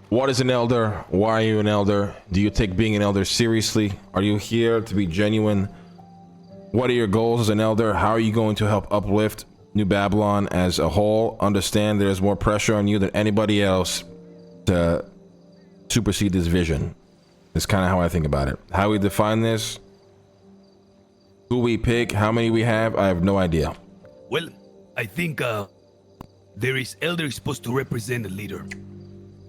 What is an elder? Why are you an elder? Do you take being an elder seriously? Are you here to be genuine? What are your goals as an elder? How are you going to help uplift New Babylon as a whole? Understand there's more pressure on you than anybody else to supersede this vision. It's kind of how I think about it. How we define this, who we pick, how many we have, I have no idea. Well, I think there is elder supposed to represent a leader.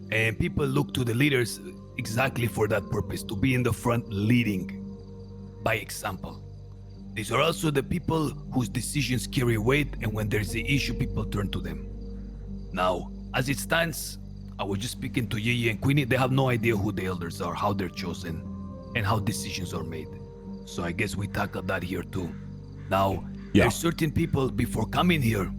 And people look to the leaders exactly for that purpose, to be in the front leading by example. These are also the people whose decisions carry weight, and when there's an issue, people turn to them. Now, as it stands, I was just speaking to Yeye and Queenie. They have no idea who the elders are, how they're chosen, and how decisions are made. So I guess we tackle that here too. Now, there's certain people before coming here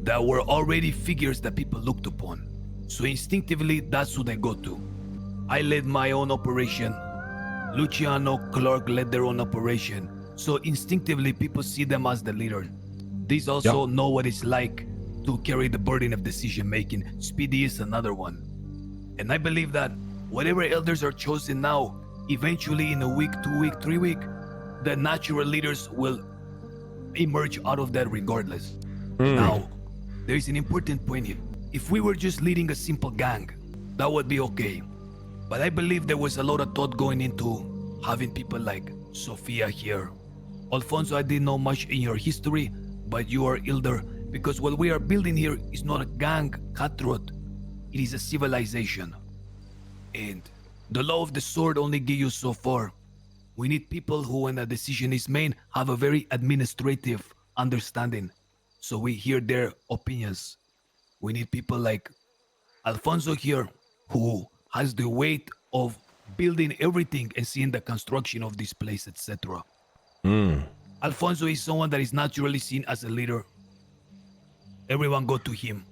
that were already figures that people looked upon. So instinctively, that's who they go to. I led my own operation. Luciano, Clark led their own operation. So instinctively, people see them as the leader. These also know what it's like to carry the burden of decision making. Speedy is another one. And I believe that whatever elders are chosen now, eventually in a week, 2 week, 3 week, the natural leaders will emerge out of that regardless. Now, there's an important point here. If we were just leading a simple gang, that would be okay. But I believe there was a lot of thought going into having people like Sophia here. Alfonso, I didn't know much in your history, but you are elder, because what we are building here is not a gang, cutthroat. It is a civilization. And the law of the sword only gives you so far. We need people who, when a decision is made, have a very administrative understanding. So we hear their opinions. We need people like Alfonso here, who has the weight of building everything and seeing the construction of this place, etc. Alfonso is someone that is naturally seen as a leader. Everyone go to him.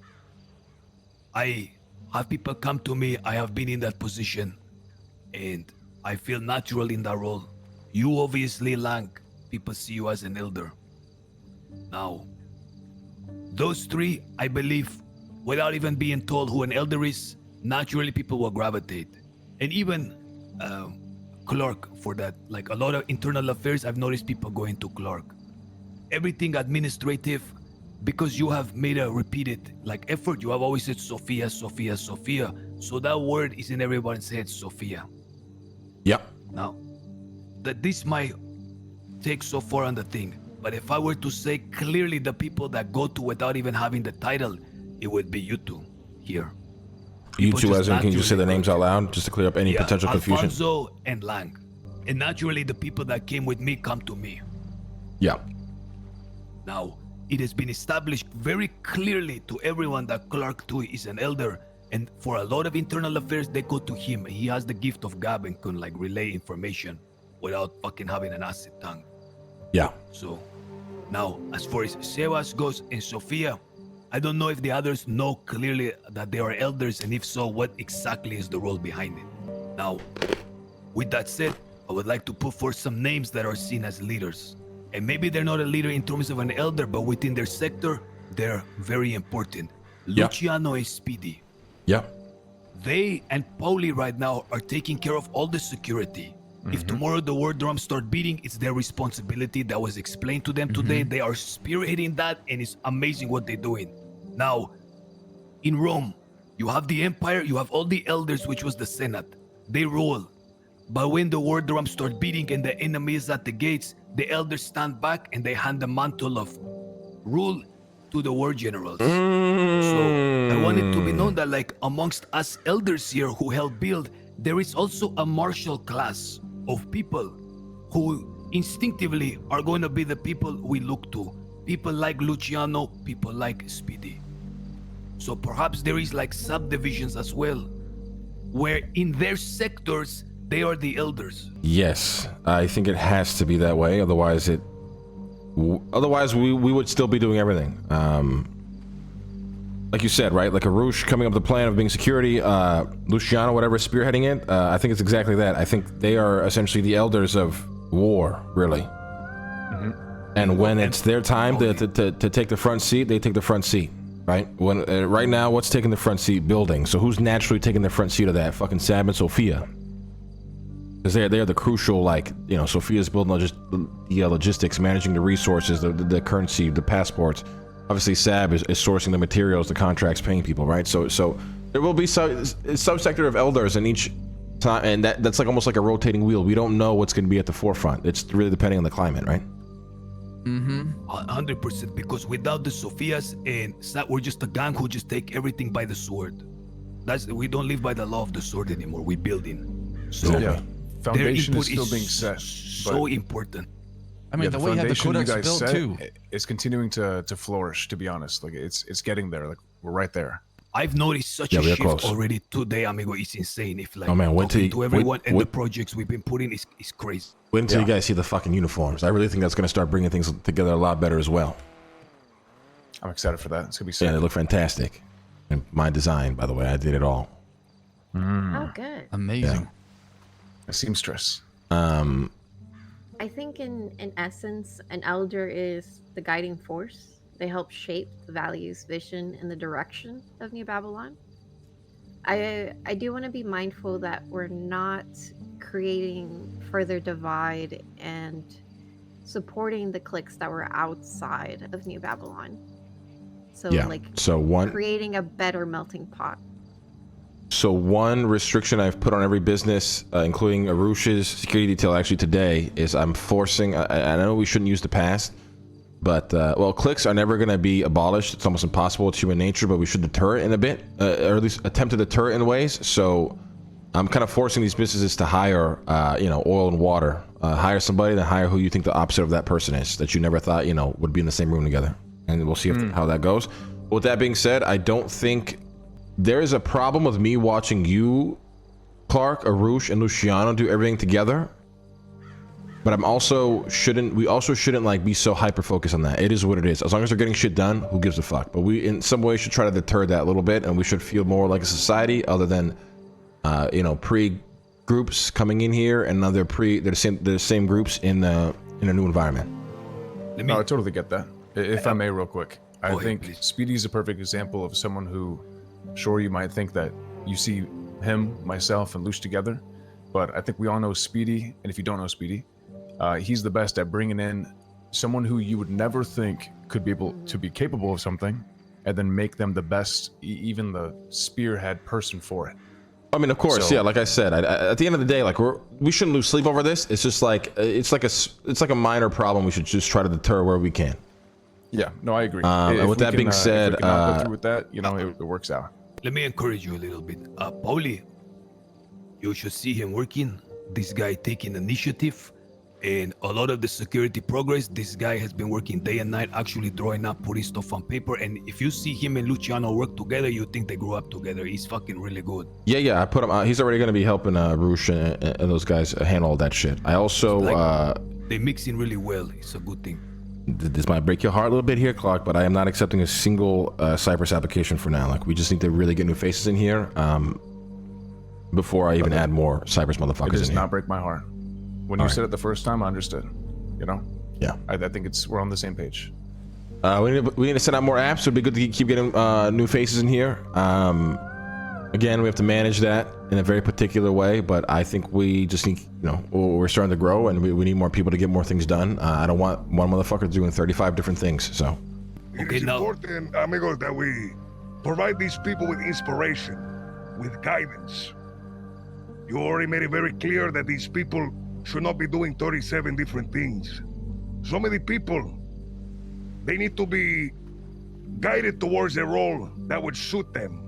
I have people come to me. I have been in that position, and I feel natural in that role. You obviously, Lang, people see you as an elder. Now, those three, I believe, without even being told who an elder is, naturally people will gravitate. And even Clark for that. Like a lot of internal affairs, I've noticed people going to Clark. Everything administrative, because you have made a repeated like effort, you have always said Sophia, Sophia, Sophia. So that word is in everyone's head, Sophia. Yep. Now, that this might take so far on the thing, but if I were to say clearly the people that go to without even having the title, it would be you two here. You People two, just as in, can you just say the naturally names go out to- loud, just to clear up any potential confusion? Alfonso and Lang. And naturally, the people that came with me come to me. Yeah. Now, it has been established very clearly to everyone that Clark too is an elder, and for a lot of internal affairs, they go to him. He has the gift of gab and can like relay information without fucking having an acid tongue. Yeah. So, now, as far as Sebas goes and Sophia, I don't know if the others know clearly that they are elders, and if so, what exactly is the role behind it. Now, with that said, I would like to put forth some names that are seen as leaders. And maybe they're not a leader in terms of an elder, but within their sector, they're very important. Yeah. Luciano and Speedy. Yeah. They and Pauli right now are taking care of all the security. If tomorrow the war drums start beating, it's their responsibility. That was explained to them today. They are spearheading that, and it's amazing what they're doing. Now, in Rome, you have the empire, you have all the elders, which was the Senate. They rule. But when the war drums start beating and the enemy is at the gates, the elders stand back and they hand the mantle of rule to the war generals. So I want it to be known that like amongst us elders here who help build, there is also a martial class of people who instinctively are going to be the people we look to. People like Luciano, people like Speedy. So perhaps there is like subdivisions as well, where in their sectors, they are the elders. Yes, I think it has to be that way. Otherwise, we would still be doing everything. Like you said, right? Like Arush coming up with the plan of being security, Luciano, whatever, spearheading it. I think it's exactly that. I think they are essentially the elders of war, really. And when it's their time to take the front seat, they take the front seat. right? When right now, what's taking the front seat? Building. So who's naturally taking the front seat of that? Fucking Sab and Sophia. Because they're the crucial, like, you know, Sophia's building just the logistics, managing the resources, the currency, the passports. Obviously, Sab is sourcing the materials, the contracts, paying people, right? So there will be some subsector of elders in each time, and that's like almost like a rotating wheel. We don't know what's going to be at the forefront. It's really depending on the climate, right? 100%, because without the Sophias and we're just a gang who just take everything by the sword. We don't live by the law of the sword anymore. We're building. So Yeah, foundation is input still being set. So important. I mean, the way you have the foundation codex built too. is continuing to flourish. To be honest, like it's getting there. Like we're right there. I've noticed such a shift already today, amigo. It's insane. If like, oh man, wait till to everyone and the projects we've been putting is crazy. Wait until you guys see the fucking uniforms. I really think that's going to start bringing things together a lot better as well. I'm excited for that. It's gonna be sick. Yeah, they look fantastic. And my design, by the way, I did it all. Oh, good. Amazing. A seamstress. I think in essence, an elder is the guiding force. They help shape the values, vision, and the direction of New Babylon. I do want to be mindful that we're not creating further divide and supporting the cliques that were outside of New Babylon. So creating a better melting pot. So one restriction I've put on every business, including Arush's security detail actually today, is I'm forcing, I know we shouldn't use the past, but, well, cliques are never going to be abolished. It's almost impossible. It's human nature, but we should deter it in a bit, or at least attempt to deter it in ways. So I'm kind of forcing these businesses to hire, oil and water. Hire somebody, then hire who you think the opposite of that person is, that you never thought, would be in the same room together. And we'll see how that goes. With that being said, I don't think there is a problem with me watching you, Clark, Arush, and Luciano do everything together. But we also shouldn't like be so hyper focused on that. It is what it is. As long as they're getting shit done, who gives a fuck? But we in some way should try to deter that a little bit, and we should feel more like a society other than pre groups coming in here and they're the same groups in a new environment. No, I totally get that. If I may, real quick, I think please. Speedy's a perfect example of someone who, sure, you might think that you see him, myself, and Lush together, but I think we all know Speedy, and if you don't know Speedy, he's the best at bringing in someone who you would never think could be able to be capable of something, and then make them the best, even the spearhead person for it. I mean, of course, So- yeah. Like I said, at the end of the day, like we shouldn't lose sleep over this. It's just like it's like a minor problem. We should just try to deter where we can. Yeah, no, I agree. And with that being said, if we can not go through with that, it works out. Let me encourage you a little bit. Pauli, you should see him working. This guy taking initiative, and a lot of the security progress, this guy has been working day and night, actually drawing up, putting stuff on paper. And if you see him and Luciano work together, you think they grew up together. He's fucking really good. Yeah. I put him. He's already going to be helping Roosh and those guys handle all that shit. I also they mix in really well. It's a good thing. This might break your heart a little bit here, Clark, but I am not accepting a single Cypress application for now. Like, we just need to really get new faces in here before I even add more Cypress motherfuckers It does in not here. break my heart. When you said it the first time, I understood. Yeah. I think we're on the same page. We need to send out more apps. It'd be good to keep getting new faces in here. Again, we have to manage that in a very particular way, but I think we just need, we're starting to grow, and we need more people to get more things done. I don't want one motherfucker doing 35 different things, so. It is important, amigos, that we provide these people with inspiration, with guidance. You already made it very clear that these people should not be doing 37 different things. So many people, they need to be guided towards a role that would suit them.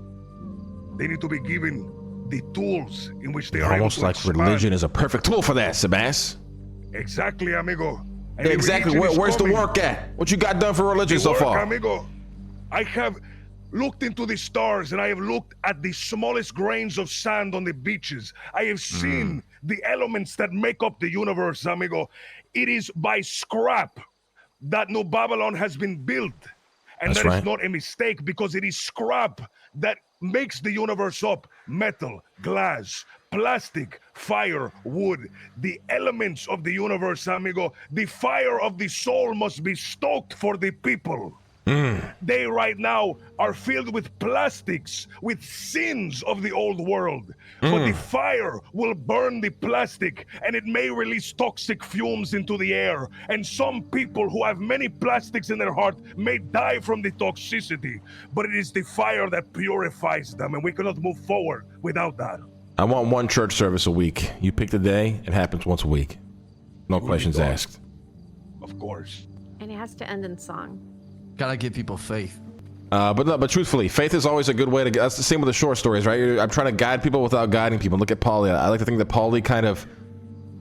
They need to be given the tools in which they are Almost able to like expand. religion is a perfect tool for that, Sebas. Exactly, amigo. And Exactly. religion is Where's the coming. work at? What you got done for religion The so work, far? amigo. I have looked into the stars, and I have looked at the smallest grains of sand on the beaches. I have seen the elements that make up the universe, amigo. It is by scrap that New Babylon has been built. And That's that is right. not a mistake, because it is scrap that makes the universe up. Metal, glass, plastic, fire, wood. The elements of the universe, amigo. The fire of the soul must be stoked for the people. They right now are filled with plastics, with sins of the old world. But the fire will burn the plastic, and it may release toxic fumes into the air. And some people who have many plastics in their heart may die from the toxicity. But it is the fire that purifies them, and we cannot move forward without that. I want one church service a week. You pick the day, it happens once a week. No questions asked. Of course. And it has to end in song. Gotta give people faith. But truthfully, faith is always a good way to get. That's the same with the short stories, right? I'm trying to guide people without guiding people. Look at Paulie. I like to think that Paulie kind of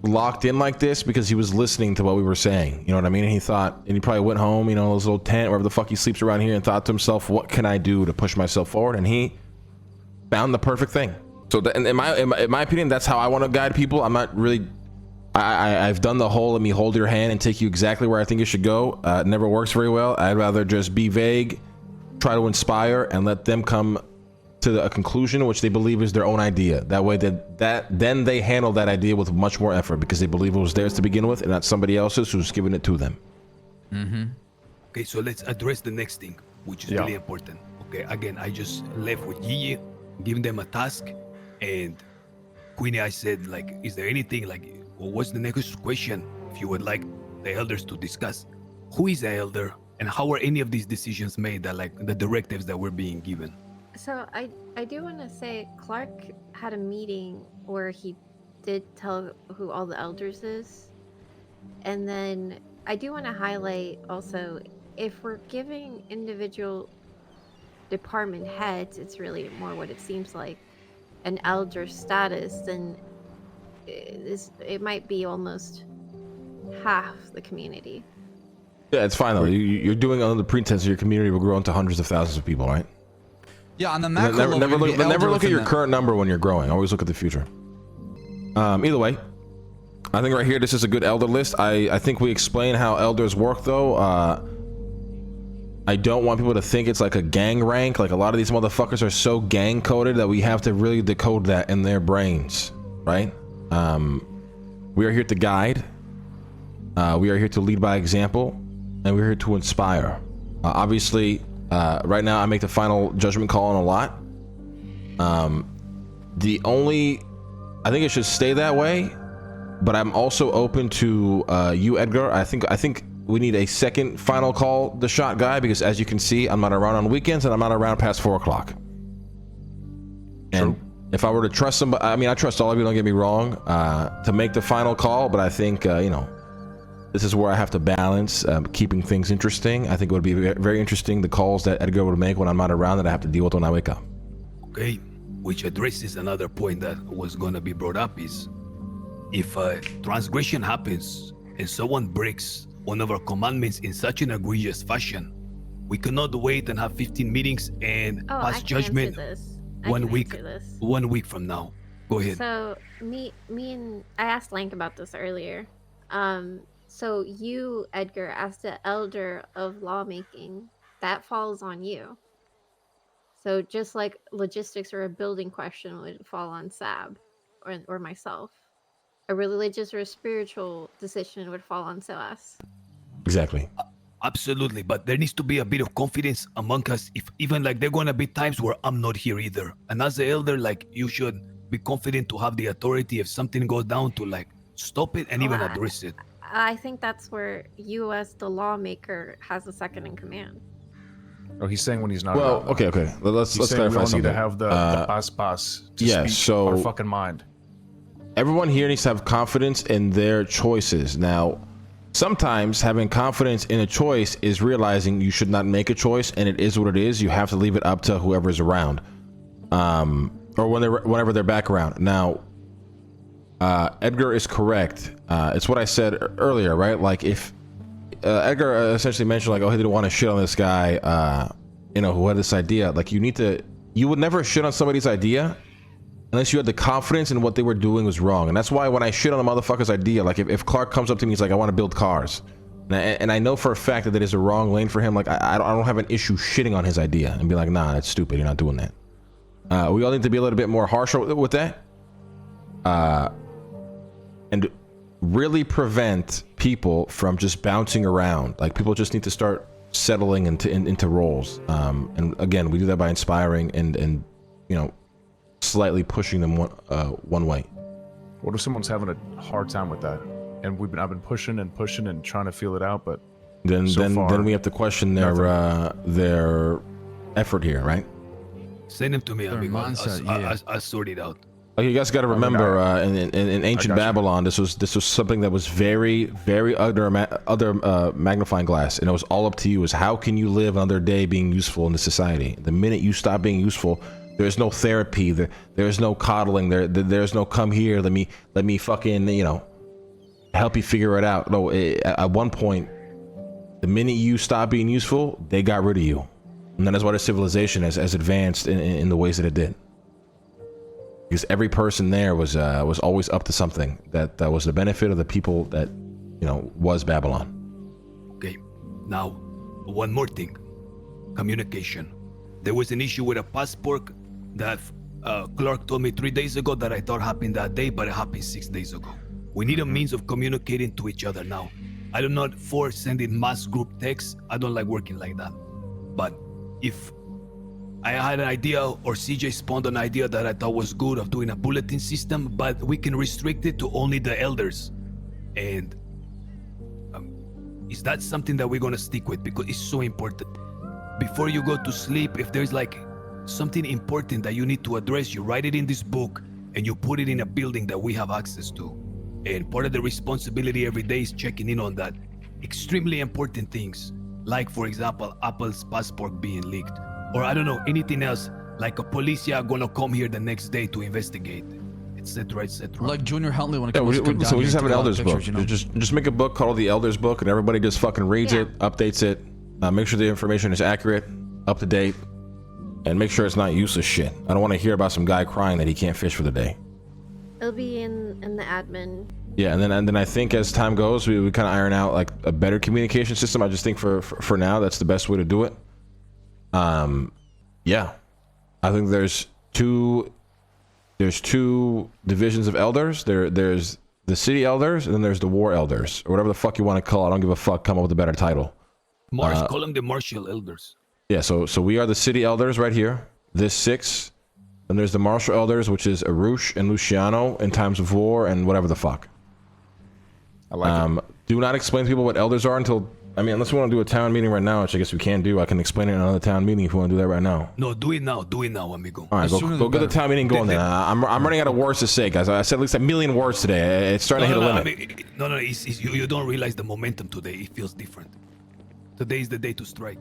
locked in like this because he was listening to what we were saying. You know what I mean? And he thought, and he probably went home, you know, his little tent, wherever the fuck he sleeps around here, and thought to himself, what can I do to push myself forward? And he found the perfect thing. So in my opinion, that's how I want to guide people. I'm not really. I've done the whole let me hold your hand and take you exactly where I think you should go. It never works very well. I'd rather just be vague, try to inspire, and let them come to a conclusion which they believe is their own idea. That way, then they handle that idea with much more effort because they believe it was theirs to begin with and not somebody else's who's giving it to them. Okay, so let's address the next thing, which is really important. Okay, again, I just left with Gigi, giving them a task, and Queenie, I said, like, is there anything, like, well, what's the next question if you would like the elders to discuss? Who is the elder, and how are any of these decisions made, that like the directives that were being given? So I do want to say Clark had a meeting where he did tell who all the elders is. And then I do want to highlight also, if we're giving individual department heads, it's really more what it seems like, an elder status, then it might be almost half the community. Yeah, it's fine though. You're doing it under the pretense your community will grow into hundreds of thousands of people, right? Yeah, on the macro level, never look at your current number when you're growing. Always look at the future. Either way, I think right here this is a good elder list. I think we explain how elders work though. I don't want people to think it's like a gang rank. Like a lot of these motherfuckers are so gang coded that we have to really decode that in their brains, right? We are here to guide. We are here to lead by example, and we're here to inspire. Obviously, right now I make the final judgment call on a lot. I think it should stay that way, but I'm also open to you, Edgar. I think we need a second final call the shot guy, because as you can see, I'm not around on weekends and I'm not around past 4 o'clock. And if I were to trust somebody, I mean, I trust all of you, don't get me wrong, to make the final call, but I think, you know, this is where I have to balance keeping things interesting. I think it would be very interesting, the calls that Edgar would make when I'm not around that I have to deal with when I wake up. Okay, which addresses another point that was going to be brought up, is if a transgression happens and someone breaks one of our commandments in such an egregious fashion, we cannot wait and have 15 meetings and pass judgment 1 week from now. Go ahead. So me and I asked Lank about this earlier. So you, Edgar, as the elder of lawmaking, that falls on you. So just like logistics or a building question would fall on Sab or myself, a religious or a spiritual decision would fall on Soas. Exactly. Absolutely, but there needs to be a bit of confidence among us. If even like there are gonna be times where I'm not here either, and as the elder, like you should be confident to have the authority if something goes down to like stop it and even address it. I think that's where you, as the lawmaker, has the second in command. Oh, he's saying when he's not. Well, around. okay. Let's He's saying clarify we all something. need to have the pass to yeah, speak so our fucking mind. Everyone here needs to have confidence in their choices. Now, sometimes having confidence in a choice is realizing you should not make a choice, and it is what it is. You have to leave it up to whoever's around, or whenever they're back around. Now, Edgar is correct. It's what I said earlier, right? Like if Edgar essentially mentioned like, oh, he didn't want to shit on this guy, who had this idea. Like you would never shit on somebody's idea unless you had the confidence in what they were doing was wrong. And that's why when I shit on a motherfucker's idea, like if Clark comes up to me, he's like, I want to build cars. And I know for a fact that that is a wrong lane for him. Like I don't have an issue shitting on his idea and be like, nah, that's stupid. You're not doing that. We all need to be a little bit more harsh with that. And really prevent people from just bouncing around. Like people just need to start settling into roles. And again, we do that by inspiring and you know, slightly pushing them one way. What if someone's having a hard time with that, and I've been pushing and pushing and trying to feel it out, but then we have to question their effort here, right? Send them to me, Their amigo. mindset, I'll sort it out. You guys got to remember, in ancient Babylon, this was something that was very, very under magnifying glass, and it was all up to you. Is how can you live another day being useful in the society? The minute you stop being useful, there's no therapy. There's no coddling. There's no come here. Let me fucking, you know, help you figure it out. No, at one point, the minute you stop being useful, they got rid of you, and that's why the civilization has advanced in the ways that it did. Because every person there was always up to something that was the benefit of the people that, you know, was Babylon. Okay, now one more thing: communication. There was an issue with a passport that Clark told me 3 days ago that I thought happened that day, but it happened 6 days ago. We need a means of communicating to each other now. I do not for sending mass group texts. I don't like working like that. But if I had an idea, or CJ spawned an idea that I thought was good of doing a bulletin system, but we can restrict it to only the elders. And is that something that we're gonna stick with? Because it's so important. Before you go to sleep, if there's like something important that you need to address, you write it in this book and you put it in a building that we have access to. And part of the responsibility every day is checking in on that. Extremely important things, like for example, Apple's passport being leaked. Or I don't know, anything else, like a policia gonna come here the next day to investigate, etc., etc. Like Junior Huntley when it Yeah, comes to come down we just here have to an take elders book. pictures, you know? Just make a book called the Elders Book, and everybody just fucking reads Yeah. it, updates it, make sure the information is accurate, up to date, and make sure it's not useless shit. I don't want to hear about some guy crying that he can't fish for the day. It'll be in the admin. Yeah, and then I think as time goes, we kind of iron out like a better communication system. I just think for now that's the best way to do it. Yeah, I think there's two divisions of elders. There's the city elders, and then there's the war elders, or whatever the fuck you want to call it. I don't give a fuck. Come up with a better title. Call them the martial elders. Yeah, so we are the city elders right here. This 6. And there's the martial elders, which is Arush and Luciano in times of war and whatever the fuck. I like it. Do not explain to people what elders are until, I mean, unless we want to do a town meeting right now, which I guess we can do. I can explain it in another town meeting if we want to do that right now. No, do it now, amigo. All right, The sooner go the get the better. town meeting going then. I'm running out of words to say, guys. I said at least 1 million words today. It's starting to hit a limit. No, it's you don't realize the momentum today. It feels different. Today is the day to strike.